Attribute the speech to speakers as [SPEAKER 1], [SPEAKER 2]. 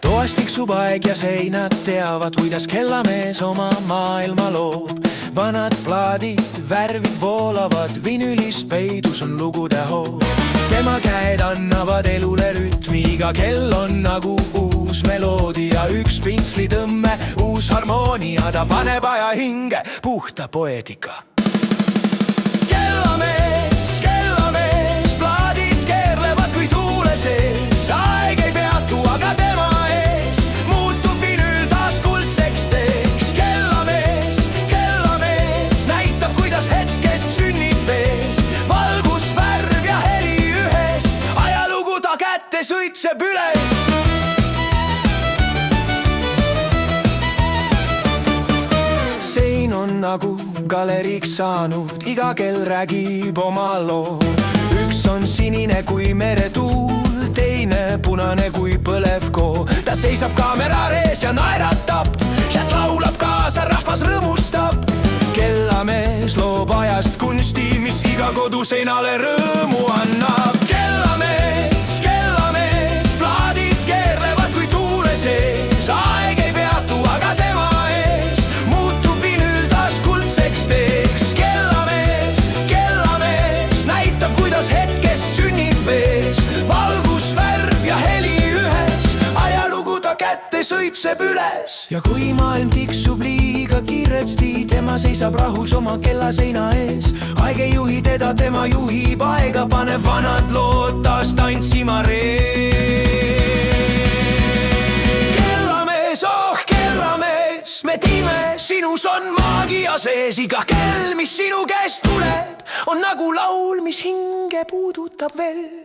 [SPEAKER 1] Toas tiksub aeg ja seinad teavad, kuidas kellamees oma maailma loob. Vanad plaadid, värvid voolavad, vinülis peidus on lugude hoob. Tema käed annavad elule rütmi, iga kell on nagu uus meloodia. Üks pintslitõmme, uus harmoonia, ta paneb aja hinge, puhta poeetika. Kellamees, kellamees, plaadid keerlevad kui tuule sees. Aeg ei peatu, aga tema ees muutub vinüül taas kuldseks teeks. Kellamees, kellamees, näitab, kuidas hetkest sünnib vees. Valgus, värv ja heli ühes, ajalugu ta kätte sõitseb üles. Sein on nagu galeriiks saanud, iga kell räägib oma loo. Üks on sinine kui meretuul, teine punane kui põlevkoo. Ta seisab kaamera ees ja naeratab ja laulab kaasa, rahvas rõõmustab. Kellamees loob ajast kunsti, mis iga koduseinale rõõmu annab. Kellamees, kellamees, plaadid keerlevad kui tuule sees. Aeg ei peatu, aga tema ees muutub vinüül taas kuldseks teeks. Kellamees, kellamees, näitab, kuidas hetkest sünnib vees. Valgus, värv ja heli ühes, ajalugu ta kätte sõitseb üles. Ja kui maailm tiksub liiga kiiresti, tema seisab rahus oma kellaseina ees. Aeg ei juhi teda, tema juhib aega, paneb vanad lood taas tantsima rees. Kellamees, oh kellamees, me tiime, sinus on maagia sees. Iga kell, mis sinu käest tuleb, on nagu laul, mis hinge puudutab veel.